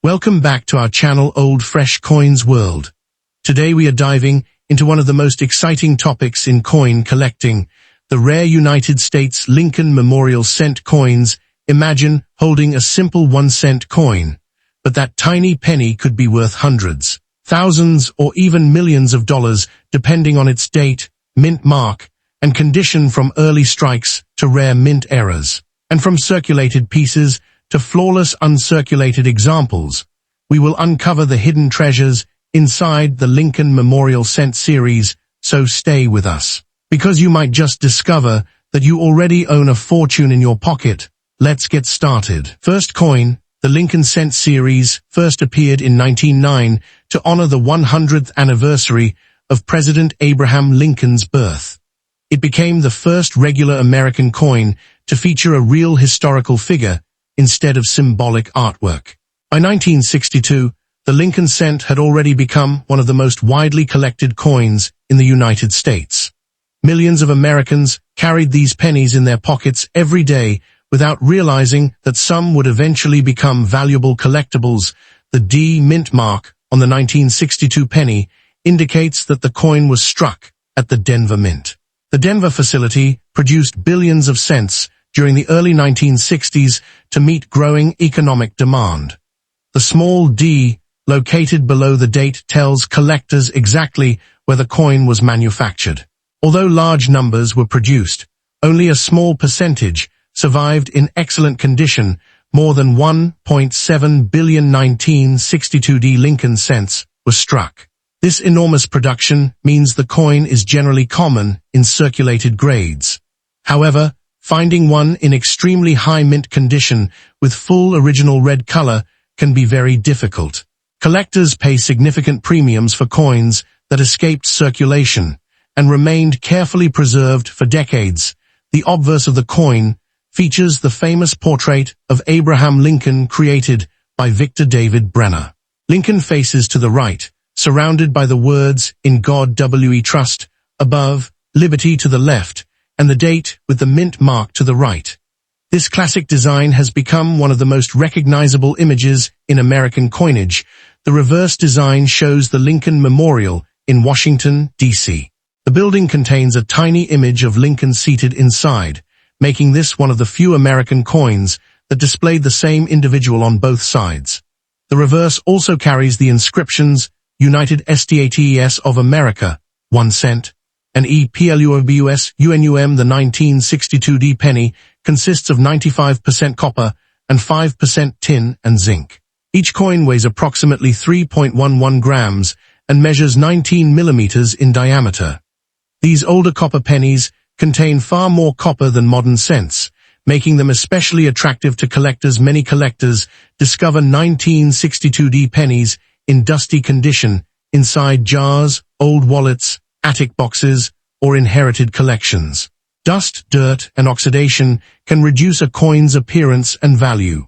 Welcome back to our channel Old Fresh Coins World. Today we are diving into one of the most exciting topics in coin collecting, the rare United States Lincoln Memorial cent coins. Imagine holding a simple 1-cent coin, but that tiny penny could be worth hundreds, thousands, or even millions of dollars, depending on its date, mint mark, and condition, from early strikes to rare mint errors, and from circulated pieces to flawless uncirculated examples. We will uncover the hidden treasures inside the Lincoln Memorial cent series, so stay with us, because you might just discover that you already own a fortune in your pocket. Let's get started. First coin. The Lincoln cent series first appeared in 1909 to honor the 100th anniversary of President Abraham Lincoln's birth. It became the first regular American coin to feature a real historical figure instead of symbolic artwork. By 1962, the Lincoln cent had already become one of the most widely collected coins in the United States. Millions of Americans carried these pennies in their pockets every day without realizing that some would eventually become valuable collectibles. The D mint mark on the 1962 penny indicates that the coin was struck at the Denver Mint. The Denver facility produced billions of cents during the early 1960s to meet growing economic demand. The small D located below the date tells collectors exactly where the coin was manufactured. Although large numbers were produced, only a small percentage survived in excellent condition. More than 1.7 billion 1962 D Lincoln cents were struck. This enormous production means the coin is generally common in circulated grades. However, finding one in extremely high mint condition with full original red color can be very difficult. Collectors pay significant premiums for coins that escaped circulation and remained carefully preserved for decades. The obverse of the coin features the famous portrait of Abraham Lincoln created by Victor David Brenner. Lincoln faces to the right, surrounded by the words "In God We Trust" above, "Liberty" to the left, and the date with the mint mark to the right. This classic design has become one of the most recognizable images in American coinage. The reverse design shows the Lincoln Memorial in Washington, D.C. The building contains a tiny image of Lincoln seated inside, making this one of the few American coins that displayed the same individual on both sides. The reverse also carries the inscriptions United States of America, 1 cent, and EPLUOBUS UNUM. The 1962 D penny consists of 95% copper and 5% tin and zinc. Each coin weighs approximately 3.11 grams and measures 19 millimeters in diameter. These older copper pennies contain far more copper than modern cents, making them especially attractive to collectors. Many collectors discover 1962 D pennies in dusty condition inside jars, old wallets, attic boxes, or inherited collections. Dust, dirt, and oxidation can reduce a coin's appearance and value.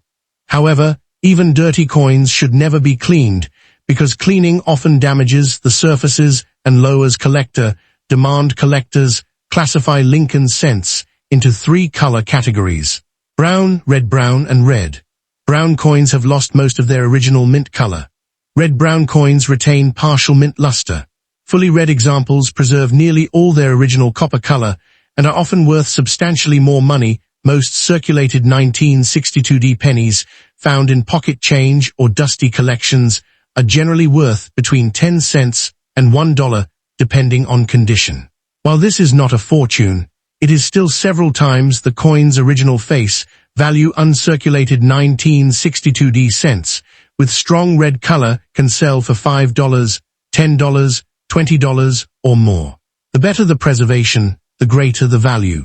However, even dirty coins should never be cleaned, because cleaning often damages the surfaces and lowers collector demand. Collectors classify Lincoln cents into 3 color categories: brown, red-brown, and red. Brown coins have lost most of their original mint color. Red-brown coins retain partial mint luster. Fully red examples preserve nearly all their original copper color and are often worth substantially more money. Most circulated 1962 D pennies found in pocket change or dusty collections are generally worth between 10 cents and $1, depending on condition. While this is not a fortune, it is still several times the coin's original face value. Uncirculated 1962 D cents with strong red color can sell for $5, $10, $20, or more. The better the preservation, the greater the value.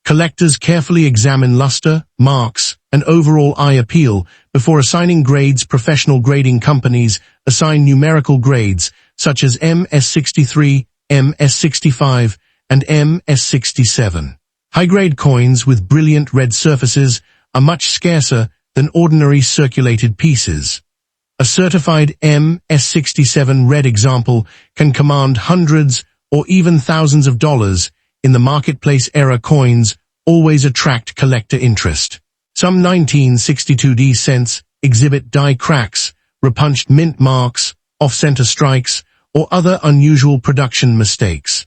Collectors carefully examine luster, marks, and overall eye appeal before assigning grades. Professional grading companies assign numerical grades such as MS63, MS65, and MS67. High-grade coins with brilliant red surfaces are much scarcer than ordinary circulated pieces. A certified MS67 red example can command hundreds or even thousands of dollars in the marketplace. Era coins always attract collector interest. Some 1962 D cents exhibit die cracks repunched mint marks, off-center strikes, or other unusual production mistakes.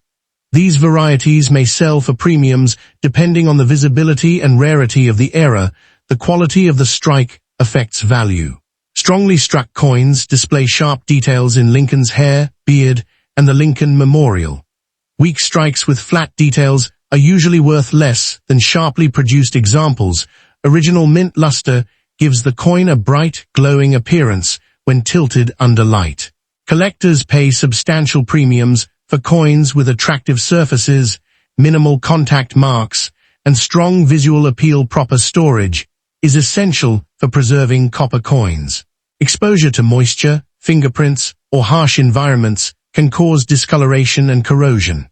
These varieties may sell for premiums depending on the visibility and rarity of the era. The quality of the strike affects value. Strongly struck coins display sharp details in Lincoln's hair, beard, and the Lincoln Memorial. Weak strikes with flat details are usually worth less than sharply produced examples. Original mint luster gives the coin a bright, glowing appearance when tilted under light. Collectors pay substantial premiums for coins with attractive surfaces, minimal contact marks, and strong visual appeal. Proper storage is essential for preserving copper coins. Exposure to moisture, fingerprints, or harsh environments can cause discoloration and corrosion.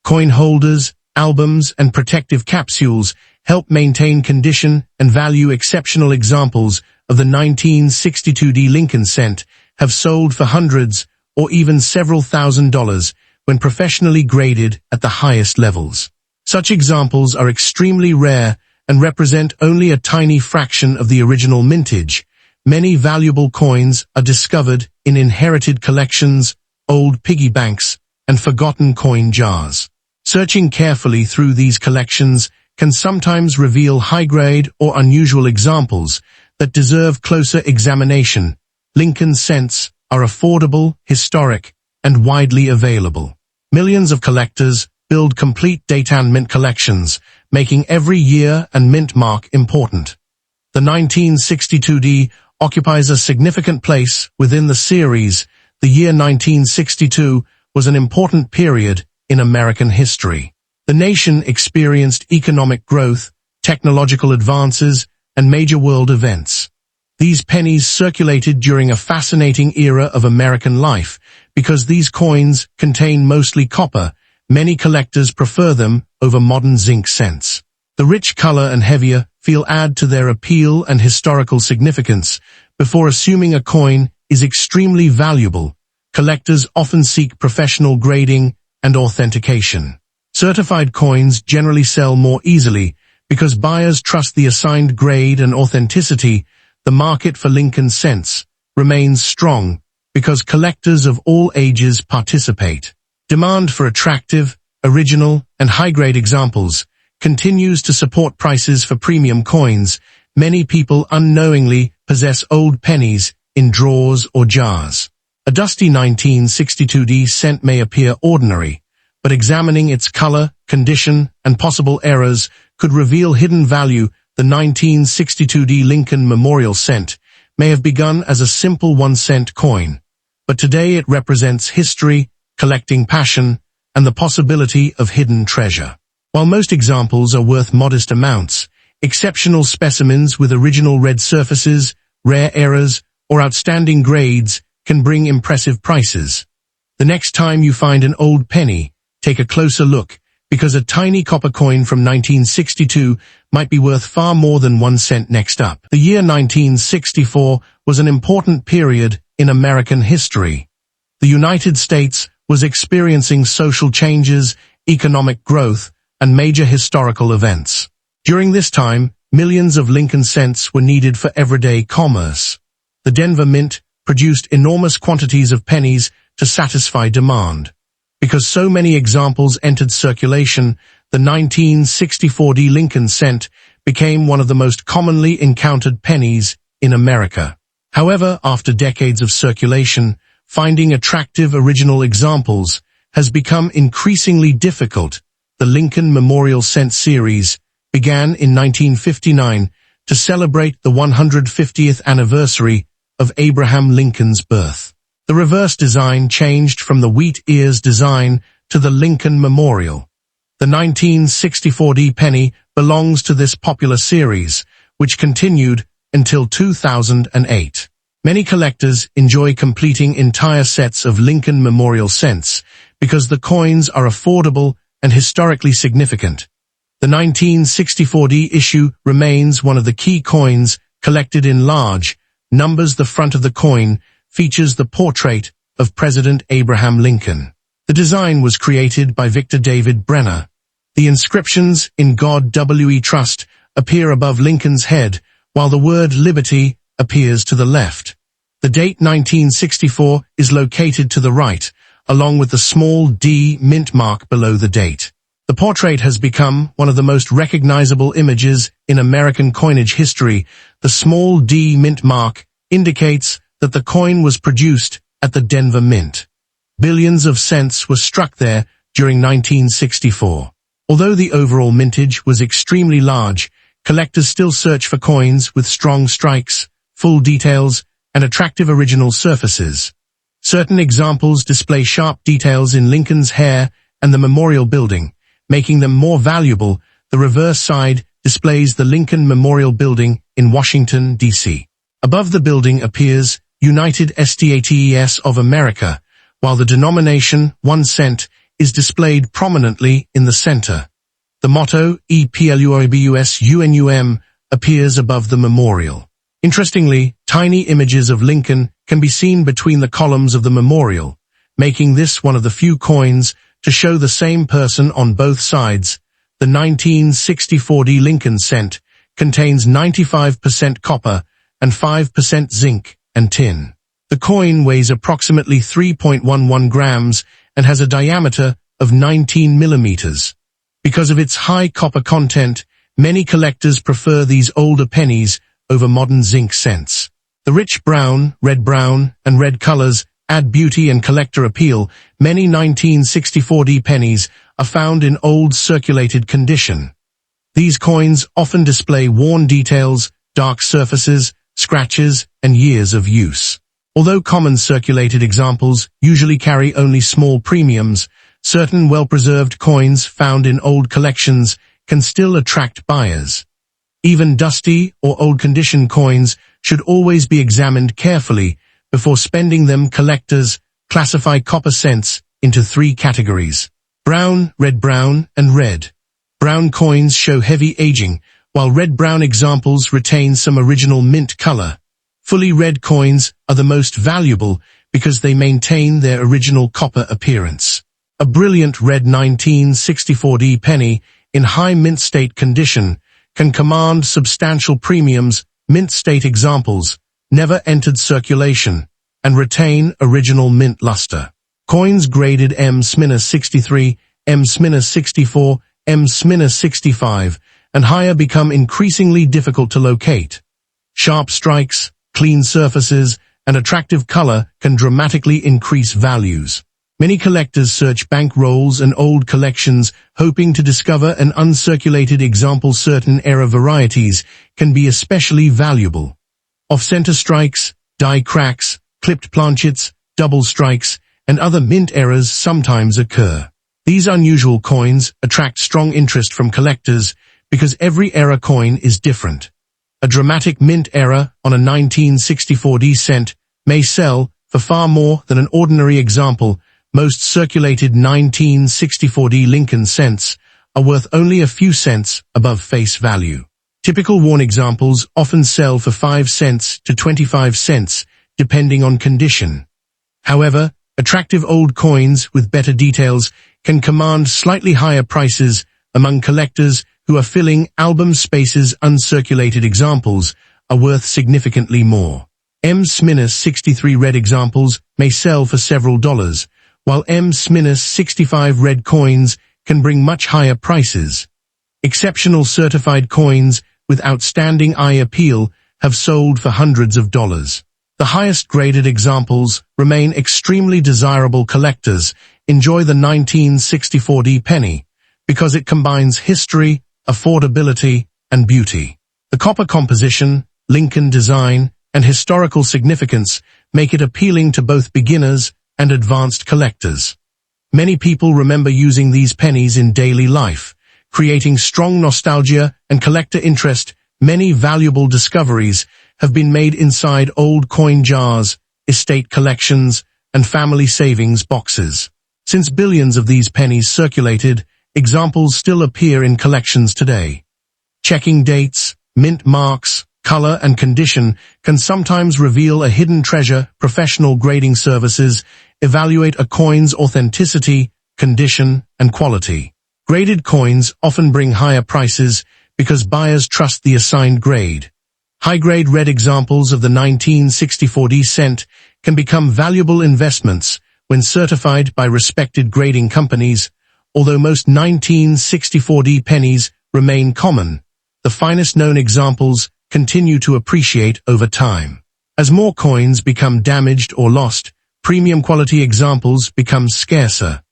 Coin holders, albums, and protective capsules help maintain condition and value. Exceptional examples of the 1962 Lincoln cent have sold for hundreds or even several $1,000s when professionally graded at the highest levels. Such examples are extremely rare and represent only a tiny fraction of the original mintage. Many valuable coins are discovered in inherited collections, old piggy banks, and forgotten coin jars. Searching carefully through these collections can sometimes reveal high-grade or unusual examples that deserve closer examination. Lincoln cents are affordable, historic, and widely available. Millions of collectors build complete date and mint collections, making every year and mint mark important. The 1962 occupies a significant place within the series. The year 1962 was an important period in American history. The nation experienced economic growth, technological advances, and major world events. These pennies circulated during a fascinating era of American life. Because these coins contain mostly copper, many collectors prefer them over modern zinc cents. The rich color and heavier feel add to their appeal and historical significance. Before assuming a coin is extremely valuable, collectors often seek professional grading and authentication. Certified coins generally sell more easily because buyers trust the assigned grade and authenticity. The market for Lincoln cents remains strong because collectors of all ages participate. Demand for attractive, original, and high-grade examples continues to support prices for premium coins. Many people unknowingly possess old pennies in drawers or jars. A dusty 1962 cent may appear ordinary, but examining its color, condition, and possible errors could reveal hidden value. The 1962 Lincoln Memorial cent may have begun as a simple 1-cent coin, but today it represents history, collecting passion, and the possibility of hidden treasure. While most examples are worth modest amounts, exceptional specimens with original red surfaces, rare errors, or outstanding grades can bring impressive prices. The next time you find an old penny, take a closer look, because a tiny copper coin from 1962 might be worth far more than 1 cent. Next up, the year 1964 was an important period in American history. The United States was experiencing social changes, economic growth, and major historical events. During this time, millions of Lincoln cents were needed for everyday commerce. The Denver Mint produced enormous quantities of pennies to satisfy demand. Because so many examples entered circulation, the 1964 Lincoln cent became one of the most commonly encountered pennies in America. However, after decades of circulation, finding attractive original examples has become increasingly difficult. The Lincoln Memorial Cent series began in 1959 to celebrate the 150th anniversary of Abraham Lincoln's birth. The reverse design changed from the wheat ears design to the Lincoln Memorial. The 1964 penny belongs to this popular series, which continued until 2008. Many collectors enjoy completing entire sets of Lincoln Memorial cents because the coins are affordable and historically significant. The 1964 issue remains one of the key coins collected in large numbers. The front of the coin features the portrait of President Abraham Lincoln. The design was created by Victor David Brenner. The inscriptions "In God We Trust" appear above Lincoln's head, while the word "Liberty" appears to the left. The date 1964 is located to the right, along with the small D mint mark below the date. The portrait has become one of the most recognizable images in American coinage history. The small D mint mark indicates that the coin was produced at the Denver Mint. Billions of cents were struck there during 1964. Although the overall mintage was extremely large, collectors still search for coins with strong strikes, full details, and attractive original surfaces. Certain examples display sharp details in Lincoln's hair and the Memorial Building, making them more valuable. The reverse side displays the Lincoln Memorial Building in Washington, D.C. Above the building appears United States of America, while the denomination 1 cent is displayed prominently in the center. The motto EPLUIBUSUNUM appears above the memorial. Interestingly, tiny images of Lincoln can be seen between the columns of the memorial, making this one of the few coins to show the same person on both sides. The 1964 Lincoln cent contains 95% copper and 5% zinc and tin. The coin weighs approximately 3.11 grams and has a diameter of 19 millimeters. Because of its high copper content, many collectors prefer these older pennies over modern zinc cents. The rich brown, and red colors add beauty and collector appeal. Many 1964 pennies are found in old circulated condition. These coins often display worn details, dark surfaces, scratches, and years of use. Although common circulated examples usually carry only small premiums, certain well-preserved coins found in old collections can still attract buyers. Even dusty or old-condition coins should always be examined carefully before spending them. Collectors classify copper cents into 3 categories: brown, and red. Brown coins show heavy aging, while red-brown examples retain some original mint color. Fully red coins are the most valuable because they maintain their original copper appearance. A brilliant red 1964 penny in high mint state condition can command substantial premiums. Mint state examples never entered circulation and retain original mint luster. Coins graded M-63, M-64, M-65, and higher become increasingly difficult to locate. Sharp strikes, clean surfaces, and attractive color can dramatically increase values. Many collectors search bank rolls and old collections, hoping to discover an uncirculated example. Certain era varieties can be especially valuable. Off-center strikes, die cracks, clipped planchets, double strikes, and other mint errors sometimes occur. These unusual coins attract strong interest from collectors because every era coin is different. A dramatic mint error on a 1964 cent may sell for far more than an ordinary example. Most circulated 1964 Lincoln cents are worth only a few cents above face value. Typical worn examples often sell for 5 cents to 25 cents, depending on condition. However, attractive old coins with better details can command slightly higher prices among collectors who are filling album spaces. Uncirculated examples are worth significantly more. M-63 red examples may sell for several dollars, while M-65 red coins can bring much higher prices. Exceptional certified coins with outstanding eye appeal have sold for hundreds of dollars. The highest graded examples remain extremely desirable. Collectors enjoy the 1964 penny because it combines history, affordability, and beauty. The copper composition, Lincoln design, and historical significance make it appealing to both beginners and advanced collectors. Many people remember using these pennies in daily life, creating strong nostalgia and collector interest. Many valuable discoveries have been made inside old coin jars, estate collections, and family savings boxes. Since billions of these pennies circulated, examples still appear in collections today. Checking dates, mint marks, color, and condition can sometimes reveal a hidden treasure. Professional grading services evaluate a coin's authenticity, condition, and quality. Graded coins often bring higher prices because buyers trust the assigned grade. High-grade red examples of the 1964D cent can become valuable investments when certified by respected grading companies. Although most 1964D pennies remain common, the finest known examples continue to appreciate over time. As more coins become damaged or lost, premium quality examples become scarcer.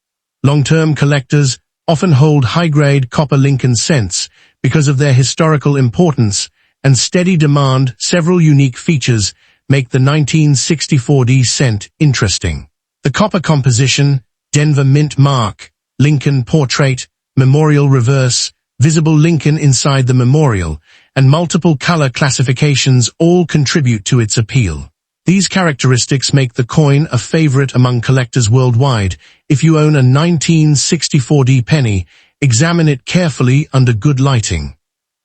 Long-term collectors often hold high-grade copper Lincoln cents because of their historical importance and steady demand. Several unique features make the 1964D cent interesting. The copper composition, Denver mint mark, Lincoln portrait, memorial reverse, visible Lincoln inside the memorial, and multiple color classifications all contribute to its appeal. These characteristics make the coin a favorite among collectors worldwide. If you own a 1964D penny, examine it carefully under good lighting.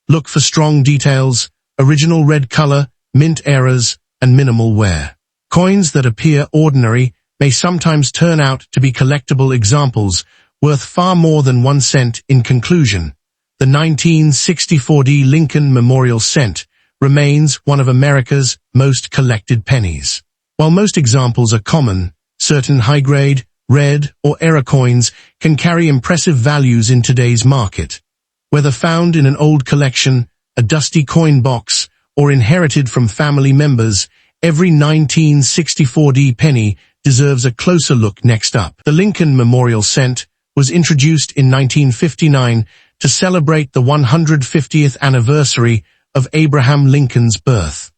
Look for strong details, original red color, mint errors, and minimal wear. Coins that appear ordinary may sometimes turn out to be collectible examples worth far more than 1 cent. In conclusion, the 1964D Lincoln Memorial Cent remains one of America's most collected pennies. While most examples are common, certain high-grade, red, or error coins can carry impressive values in today's market. Whether found in an old collection, a dusty coin box, or inherited from family members, every 1964D penny deserves a closer look. Next up, the Lincoln Memorial Cent was introduced in 1959 to celebrate the 150th anniversary of Abraham Lincoln's birth.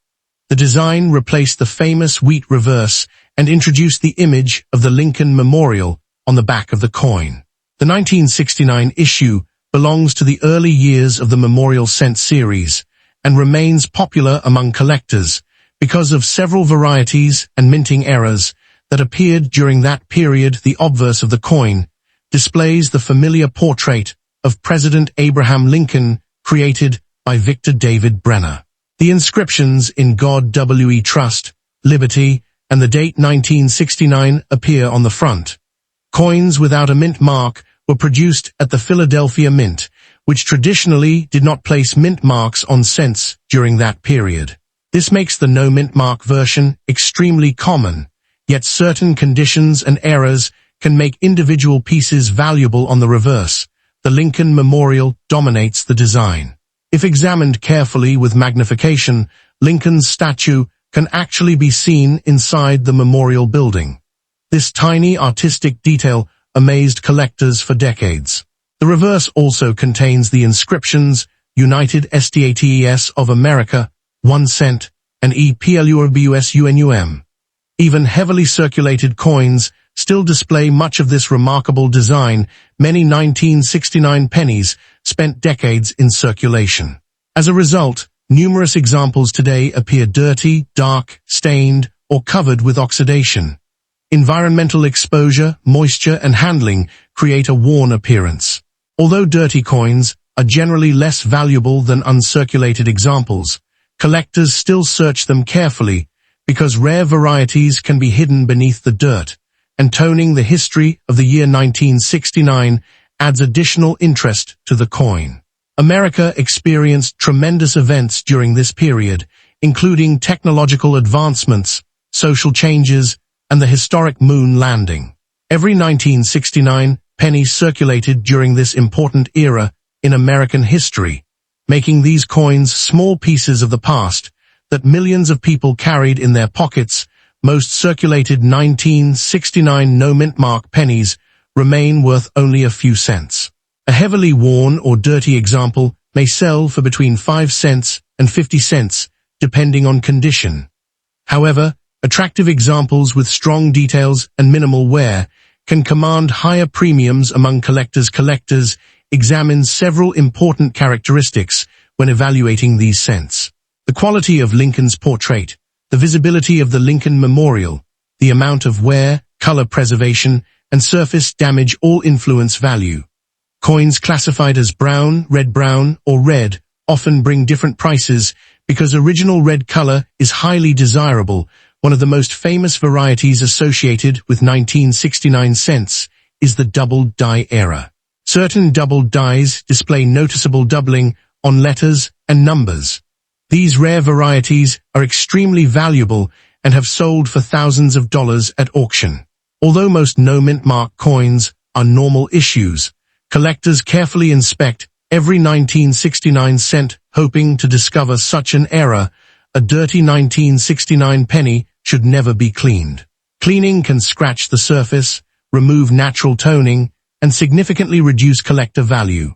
The design replaced the famous wheat reverse and introduced the image of the Lincoln Memorial on the back of the coin. The 1969 issue belongs to the early years of the Memorial Cent series and remains popular among collectors because of several varieties and minting errors that appeared during that period. The obverse of the coin displays the familiar portrait of President Abraham Lincoln, created by Victor David Brenner. The inscriptions "In God We Trust," "Liberty," and the date 1969 appear on the front. Coins without a mint mark were produced at the Philadelphia Mint, which traditionally did not place mint marks on cents during that period. This makes the no mint mark version extremely common, yet certain conditions and errors can make individual pieces valuable. On the reverse, the Lincoln Memorial dominates the design. If examined carefully with magnification, Lincoln's statue can actually be seen inside the memorial building. This tiny artistic detail amazed collectors for decades. The reverse also contains the inscriptions United States of America, 1 cent, and EPLURBUSUNUM. Even heavily circulated coins still display much of this remarkable design. Many 1969 pennies spent decades in circulation. As a result, numerous examples today appear dirty, dark, stained, or covered with oxidation. Environmental exposure, moisture, and handling create a worn appearance. Although dirty coins are generally less valuable than uncirculated examples, collectors still search them carefully because rare varieties can be hidden beneath the dirt, and toning the history of the year 1969 adds additional interest to the coin. America experienced tremendous events during this period, including technological advancements, social changes, and the historic moon landing. Every 1969 penny circulated during this important era in American history, making these coins small pieces of the past that millions of people carried in their pockets. Most circulated 1969 no-mint mark pennies remain worth only a few cents. A heavily worn or dirty example may sell for between 5 cents and 50 cents, depending on condition. However, attractive examples with strong details and minimal wear can command higher premiums among collectors. Collectors examine several important characteristics when evaluating these cents. The quality of Lincoln's portrait, the visibility of the Lincoln Memorial, the amount of wear, color preservation, and surface damage all influence value. Coins classified as brown, or red often bring different prices because original red color is highly desirable. One of the most famous varieties associated with 1969 cents is the doubled die era. Certain doubled dies display noticeable doubling on letters and numbers. These rare varieties are extremely valuable and have sold for thousands of dollars at auction. Although most no-mint mark coins are normal issues, collectors carefully inspect every 1969 cent hoping to discover such an error. A dirty 1969 penny should never be cleaned. Cleaning can scratch the surface, remove natural toning, and significantly reduce collector value.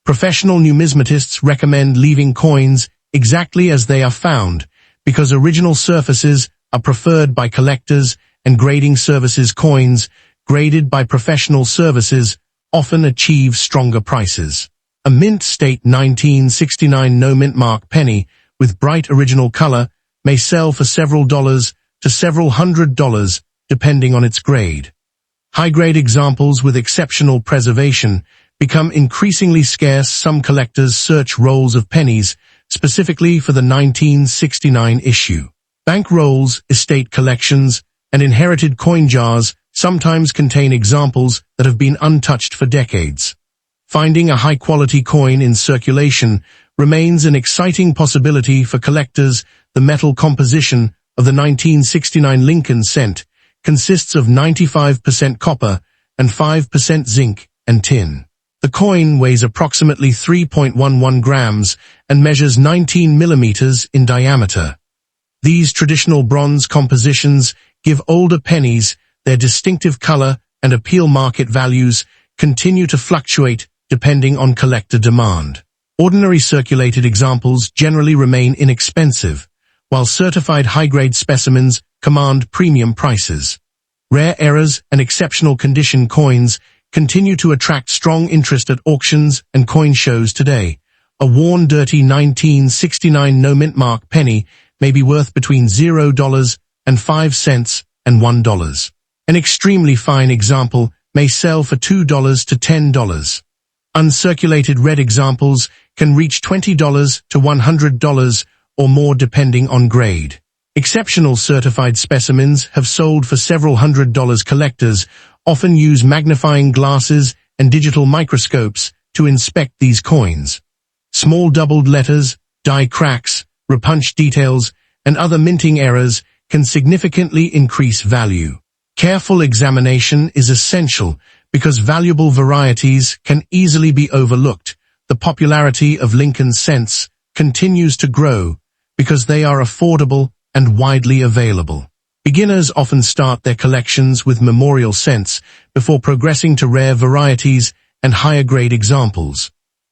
Professional numismatists recommend leaving coins exactly as they are found, because original surfaces are preferred by collectors and grading services. Coins graded by professional services often achieve stronger prices. A mint state 1969 no-mint mark penny with bright original color may sell for several dollars to several $100s depending on its grade. High-grade examples with exceptional preservation become increasingly scarce. Some collectors search rolls of pennies specifically for the 1969 issue. Bank rolls, estate collections, and inherited coin jars sometimes contain examples that have been untouched for decades. Finding a high-quality coin in circulation remains an exciting possibility for collectors. The metal composition of the 1969 Lincoln cent consists of 95% copper and 5% zinc and tin. The coin weighs approximately 3.11 grams and measures 19 millimeters in diameter. These traditional bronze compositions give older pennies their distinctive color and appeal. Market values continue to fluctuate depending on collector demand. Ordinary circulated examples generally remain inexpensive, while certified high-grade specimens command premium prices. Rare errors and exceptional condition coins continue to attract strong interest at auctions and coin shows today. A worn, dirty 1969 no-mint mark penny may be worth between $0.05 and $1. An extremely fine example may sell for $2 to $10. Uncirculated red examples can reach $20 to $100 or more depending on grade. Exceptional certified specimens have sold for several $100s. Collectors often use magnifying glasses and digital microscopes to inspect these coins. Small doubled letters, die cracks, repunch details, and other minting errors can significantly increase value. Careful examination is essential because valuable varieties can easily be overlooked. The popularity of Lincoln cents continues to grow because they are affordable and widely available. Beginners often start their collections with memorial cents before progressing to rare varieties and higher-grade examples.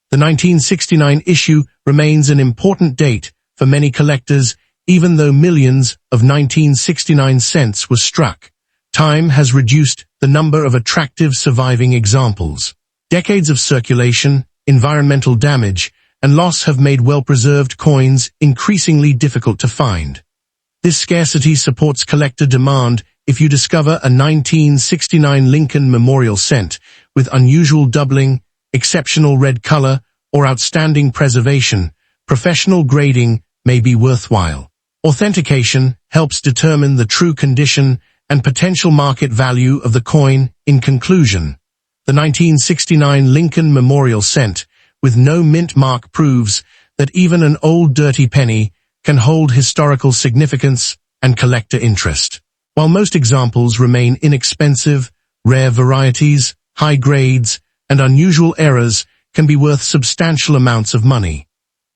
The 1969 issue remains an important date for many collectors, even though millions of 1969 cents were struck. Time has reduced the number of attractive surviving examples. Decades of circulation, environmental damage, and loss have made well-preserved coins increasingly difficult to find. This scarcity supports collector demand. If you discover a 1969 Lincoln memorial cent with unusual doubling, exceptional red color, or outstanding preservation, professional grading may be worthwhile. Authentication helps determine the true condition and potential market value of the coin. In conclusion, the 1969 Lincoln memorial cent with no mint mark proves that even an old dirty penny can hold historical significance and collector interest. While most examples remain inexpensive, rare varieties, high grades, and unusual errors can be worth substantial amounts of money.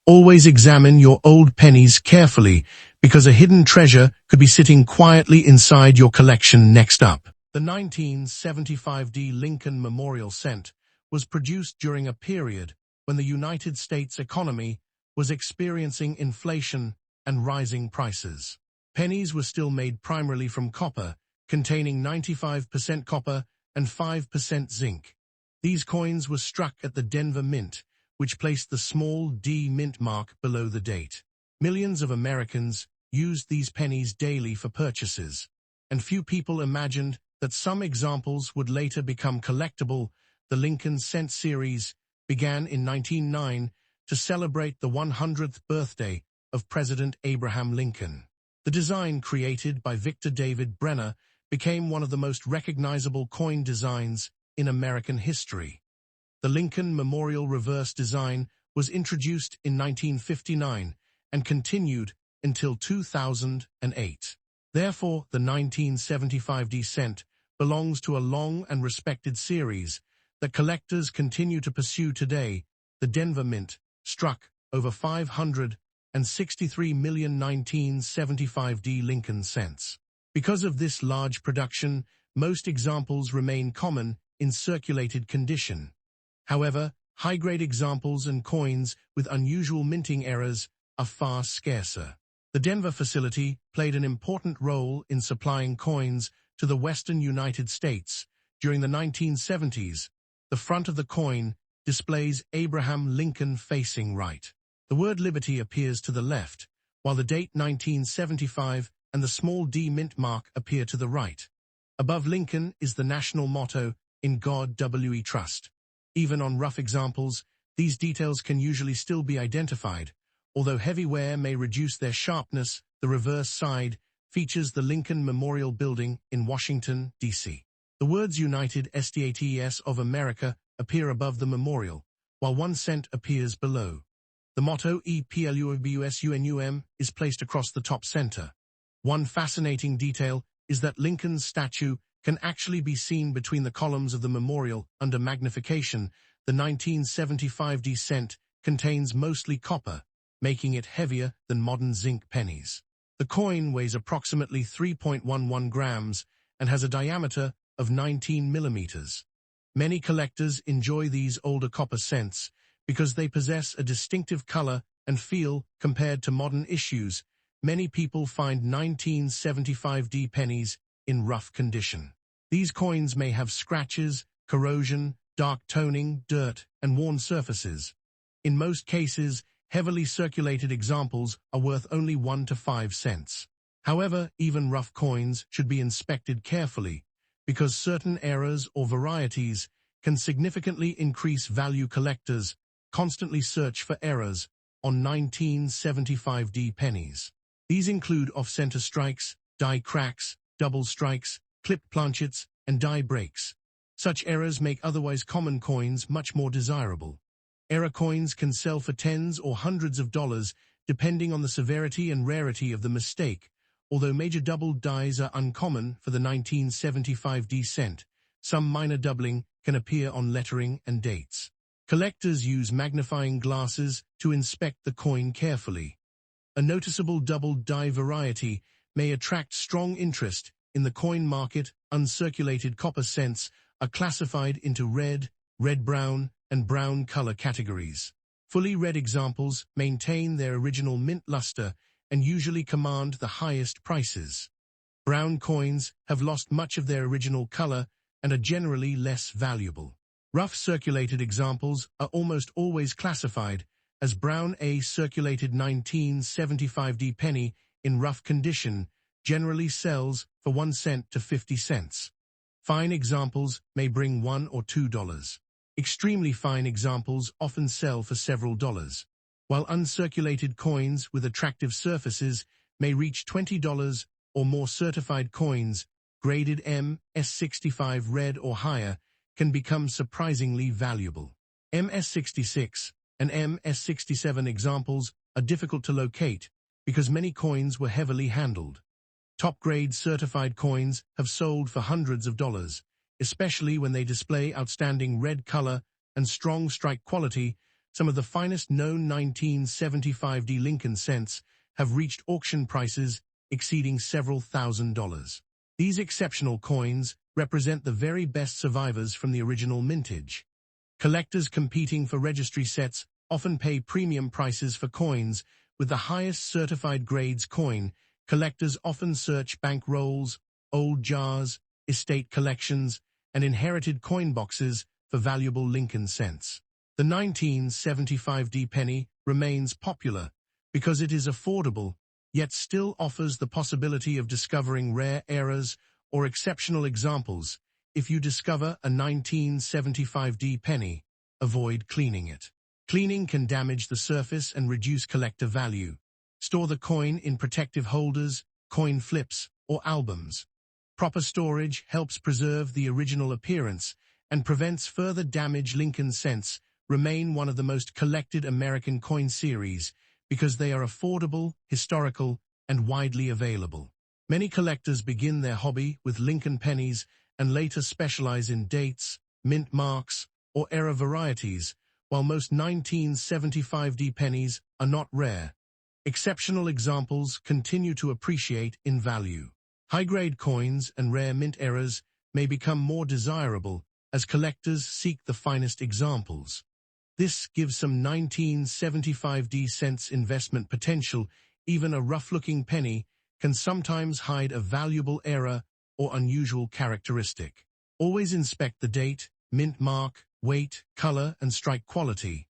Always examine your old pennies carefully because a hidden treasure could be sitting quietly inside your collection. Next up, the 1975 Lincoln memorial cent was produced during a period when the United States economy was experiencing inflation and rising prices. Pennies were still made primarily from copper, containing 95% copper and 5% zinc. These coins were struck at the Denver Mint, which placed the small D mint mark below the date. Millions of Americans used these pennies daily for purchases, and few people imagined that some examples would later become collectible. The Lincoln cent series began in 1909 to celebrate the 100th birthday of President Abraham Lincoln. The design, created by Victor David Brenner, became one of the most recognizable coin designs in American history. The Lincoln Memorial reverse design was introduced in 1959 and continued until 2008. Therefore, the 1975 cent belongs to a long and respected series that collectors continue to pursue today. The Denver Mint struck over 563 million 1975 Lincoln cents. Because of this large production, most examples remain common in circulated condition. However, high-grade examples and coins with unusual minting errors are far scarcer. The Denver facility played an important role in supplying coins to the western United States. During the 1970s, the front of the coin displays Abraham Lincoln facing right. The word Liberty appears to the left, while the date 1975 and the small d mint mark appear to the right. Above Lincoln is the national motto, "In God We Trust." Even on rough examples, these details can usually still be identified. Although heavy wear may reduce their sharpness, the reverse side features the Lincoln Memorial Building in Washington, D.C. The words United States of America appear above the memorial, while 1 cent appears below. The motto EPLUBUSUNUM is placed across the top center. One fascinating detail is that Lincoln's statue can actually be seen between the columns of the memorial under magnification. The 1975 cent contains mostly copper, making it heavier than modern zinc pennies. The coin weighs approximately 3.11 grams and has a diameter of 19 millimeters. Many collectors enjoy these older copper cents because they possess a distinctive color and feel compared to modern issues. Many people find 1975 pennies in rough condition. These coins may have scratches, corrosion, dark toning, dirt, and worn surfaces. In most cases, heavily circulated examples are worth only 1 to 5 cents. However, even rough coins should be inspected carefully, because certain errors or varieties can significantly increase value. Collectors constantly search for errors on 1975 pennies. These include off-center strikes, die cracks, double strikes, clipped planchets, and die breaks. Such errors make otherwise common coins much more desirable. Error coins can sell for tens or hundreds of dollars, depending on the severity and rarity of the mistake. Although major doubled dies are uncommon for the 1975 cent, some minor doubling can appear on lettering and dates. Collectors use magnifying glasses to inspect the coin carefully. A noticeable doubled die variety may attract strong interest in the coin market. Uncirculated copper cents are classified into red, red-brown, and brown color categories. Fully red examples maintain their original mint luster and usually command the highest prices. Brown coins have lost much of their original color and are generally less valuable. Rough circulated examples are almost always classified as brown. A circulated 1975 penny in rough condition generally sells for 1 cent to 50 cents. Fine examples may bring $1 or $2. Extremely fine examples often sell for several dollars, while uncirculated coins with attractive surfaces may reach $20 or more. Certified coins, graded MS65 red or higher, can become surprisingly valuable. MS66 and MS67 examples are difficult to locate because many coins were heavily handled. Top-grade certified coins have sold for hundreds of dollars, especially when they display outstanding red color and strong strike quality. Some of the finest known 1975 Lincoln cents have reached auction prices exceeding several $1,000s. These exceptional coins represent the very best survivors from the original mintage. Collectors competing for registry sets often pay premium prices for coins with the highest certified grades. Coin collectors often search bank rolls, old jars, estate collections, and inherited coin boxes for valuable Lincoln cents. The 1975 penny remains popular because it is affordable, yet still offers the possibility of discovering rare errors or exceptional examples. If you discover a 1975 penny, avoid cleaning it. Cleaning can damage the surface and reduce collector value. Store the coin in protective holders, coin flips, or albums. Proper storage helps preserve the original appearance and prevents further damage. Lincoln cents remain one of the most collected American coin series because they are affordable, historical, and widely available. Many collectors begin their hobby with Lincoln pennies and later specialize in dates, mint marks, or era varieties, while most 1975D pennies are not rare. Exceptional examples continue to appreciate in value. High-grade coins and rare mint eras may become more desirable as collectors seek the finest examples. This gives some 1975D cents investment potential. Even a rough-looking penny can sometimes hide a valuable era or unusual characteristic. Always inspect the date, mint mark, weight, color, and strike quality.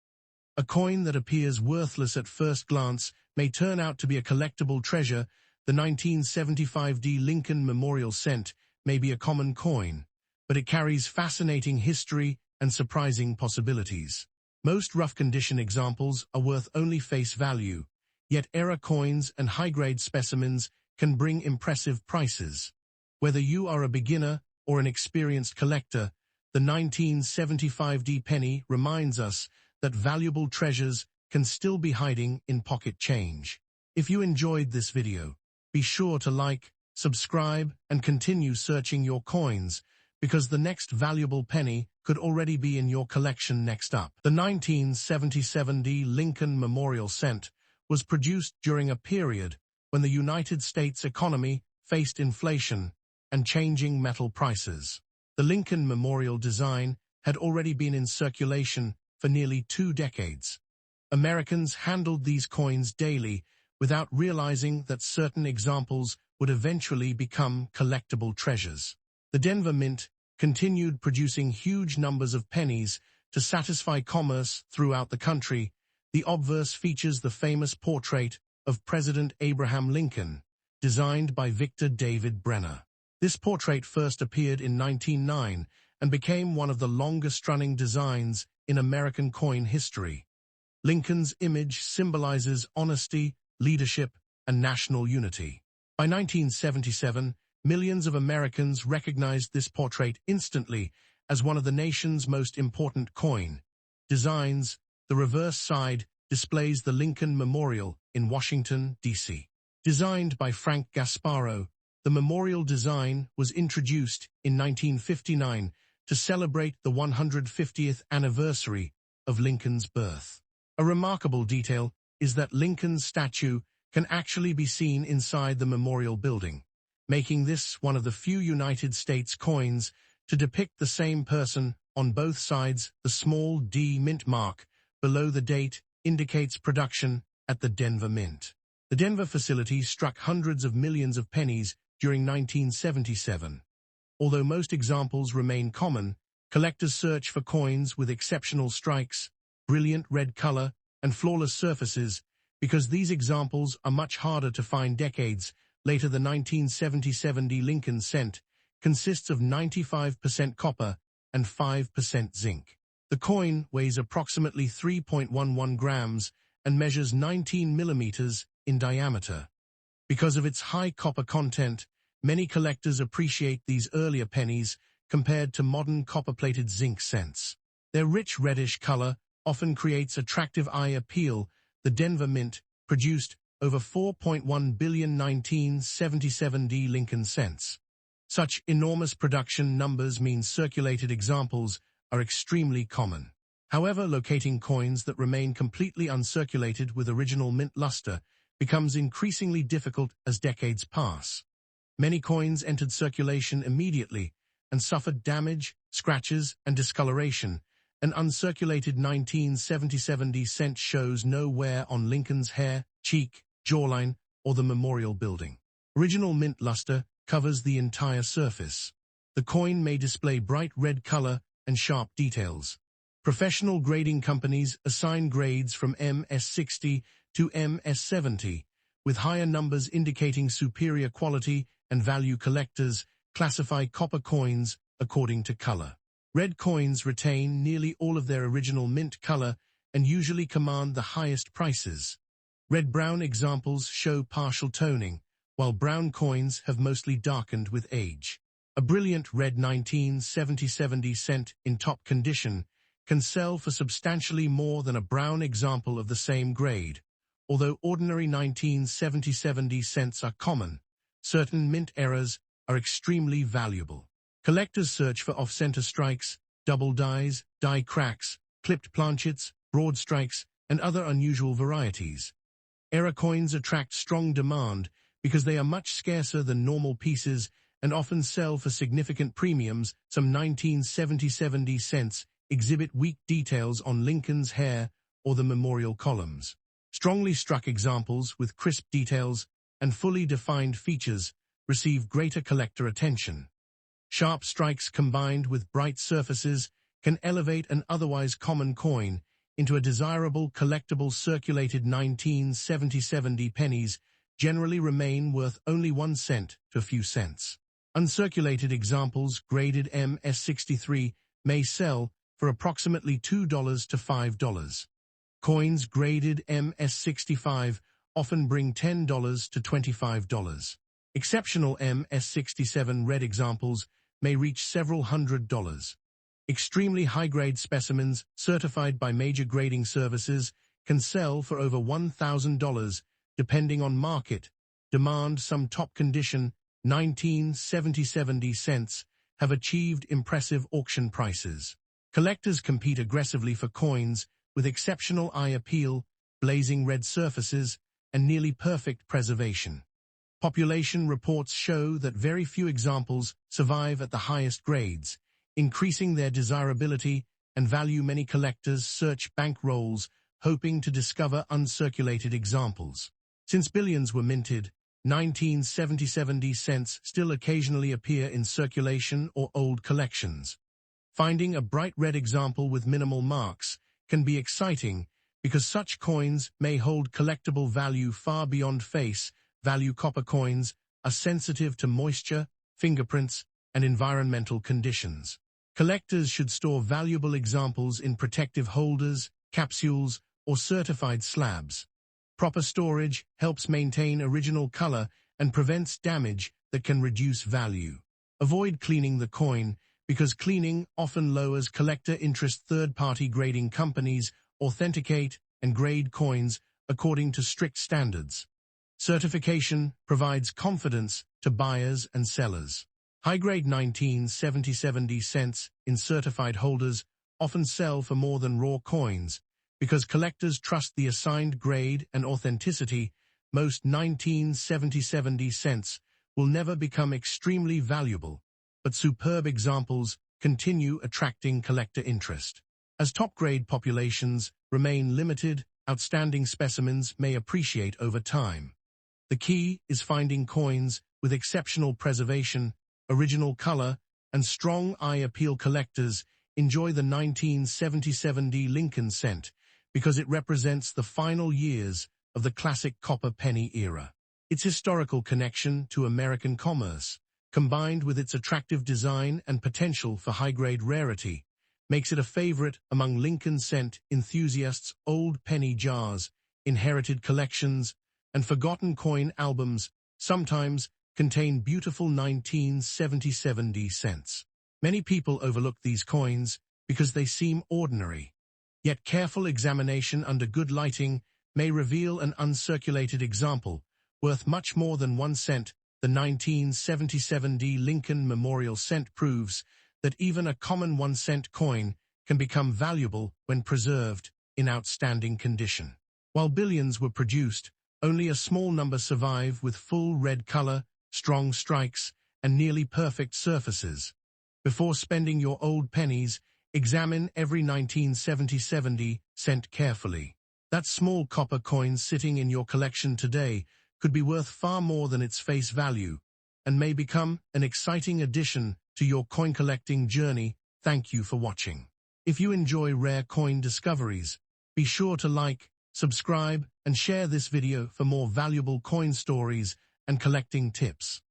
A coin that appears worthless at first glance may turn out to be a collectible treasure. The 1975D Lincoln Memorial Cent may be a common coin, but it carries fascinating history and surprising possibilities. Most rough-condition examples are worth only face value, yet era coins and high-grade specimens can bring impressive prices. Whether you are a beginner or an experienced collector, the 1975D penny reminds us that valuable treasures can still be hiding in pocket change. If you enjoyed this video, be sure to like, subscribe, and continue searching your coins, because the next valuable penny could already be in your collection. Next up, the 1977D Lincoln Memorial Cent was produced during a period when the United States economy faced inflation and changing metal prices. The Lincoln Memorial design had already been in circulation for nearly 2 decades. Americans handled these coins daily without realizing that certain examples would eventually become collectible treasures. The Denver Mint continued producing huge numbers of pennies to satisfy commerce throughout the country. The obverse features the famous portrait of President Abraham Lincoln, designed by Victor David Brenner. This portrait first appeared in 1909 and became one of the longest-running designs in American coin history. Lincoln's image symbolizes honesty, leadership, and national unity. By 1977, millions of Americans recognized this portrait instantly as one of the nation's most important coin designs. The reverse side displays the Lincoln Memorial in Washington, D.C. Designed by Frank Gasparo, the memorial design was introduced in 1959 to celebrate the 150th anniversary of Lincoln's birth. A remarkable detail is that Lincoln's statue can actually be seen inside the memorial building, making this one of the few United States coins to depict the same person on both sides. The small D mint mark below the date indicates production at the Denver Mint. The Denver facility struck hundreds of millions of pennies during 1977. Although most examples remain common, collectors search for coins with exceptional strikes, brilliant red color, and flawless surfaces, because these examples are much harder to find decades later. The 1977D Lincoln Cent consists of 95% copper and 5% zinc. The coin weighs approximately 3.11 grams and measures 19 millimeters in diameter. Because of its high copper content, many collectors appreciate these earlier pennies compared to modern copper-plated zinc cents. Their rich reddish color often creates attractive eye appeal. The Denver Mint produced over 4.1 billion 1977D Lincoln cents. Such enormous production numbers mean circulated examples are extremely common. However, locating coins that remain completely uncirculated with original mint luster becomes increasingly difficult as decades pass. Many coins entered circulation immediately and suffered damage, scratches, and discoloration. An uncirculated 1977D cent shows no wear on Lincoln's hair, cheek, jawline, or the memorial building. Original mint luster covers the entire surface. The coin may display bright red color and sharp details. Professional grading companies assign grades from MS60 to MS70, with higher numbers indicating superior quality and value. Collectors classify copper coins according to color. Red coins retain nearly all of their original mint color and usually command the highest prices. Red-brown examples show partial toning, while brown coins have mostly darkened with age. A brilliant red 1977D cent in top condition can sell for substantially more than a brown example of the same grade, Although ordinary 1970 cents are common, certain mint errors are extremely valuable. Collectors search for off-center strikes, double dies, die cracks, clipped planchets, broad strikes, and other unusual varieties. Error coins attract strong demand because they are much scarcer than normal pieces and often sell for significant premiums. Some 1970 cents exhibit weak details on Lincoln's hair or the memorial columns. Strongly struck examples with crisp details and fully defined features receive greater collector attention. Sharp strikes combined with bright surfaces can elevate an otherwise common coin into a desirable collectible. Circulated 1970 pennies generally remain worth only 1 cent to a few cents. Uncirculated examples graded MS63 may sell for approximately $2 to $5. Coins graded MS65 often bring $10 to $25. Exceptional MS67 red examples may reach several $100s. Extremely high-grade specimens certified by major grading services can sell for over $1,000 depending on market demand. Some top-condition 1970 cents have achieved impressive auction prices. Collectors compete aggressively for coins with exceptional eye appeal, blazing red surfaces, and nearly perfect preservation. Population reports show that very few examples survive at the highest grades, increasing their desirability and value. Many collectors search bank rolls hoping to discover uncirculated examples. Since billions were minted, 1970 cents still occasionally appear in circulation or old collections. Finding a bright red example with minimal marks can be exciting because such coins may hold collectible value far beyond face value. Copper coins are sensitive to moisture, fingerprints, and environmental conditions. Collectors should store valuable examples in protective holders, capsules, or certified slabs. Proper storage helps maintain original color and prevents damage that can reduce value. Avoid cleaning the coin because cleaning often lowers collector interest. Third-party grading companies authenticate and grade coins according to strict standards. Certification provides confidence to buyers and sellers. High-grade 1970 cents in certified holders often sell for more than raw coins because collectors trust the assigned grade and authenticity. Most 1970 cents will never become extremely valuable, but superb examples continue attracting collector interest. As top-grade populations remain limited, outstanding specimens may appreciate over time. The key is finding coins with exceptional preservation, original color, and strong eye appeal. Collectors enjoy the 1970 Lincoln cent because it represents the final years of the classic copper penny era. Its historical connection to American commerce, combined with its attractive design and potential for high-grade rarity, makes it a favorite among Lincoln cent enthusiasts. Old penny jars, inherited collections, and forgotten coin albums sometimes contain beautiful 1970 cents. Many people overlook these coins because they seem ordinary. Yet careful examination under good lighting may reveal an uncirculated example worth much more than 1 cent. The 1970 Lincoln Memorial cent proves that even a common 1-cent coin can become valuable when preserved in outstanding condition. While billions were produced, only a small number survive with full red color, strong strikes, and nearly perfect surfaces. Before spending your old pennies, examine every 1970 cent carefully. That small copper coin sitting in your collection today could be worth far more than its face value, and may become an exciting addition to your coin collecting journey. Thank you for watching. If you enjoy rare coin discoveries, be sure to like, subscribe, and share this video for more valuable coin stories and collecting tips.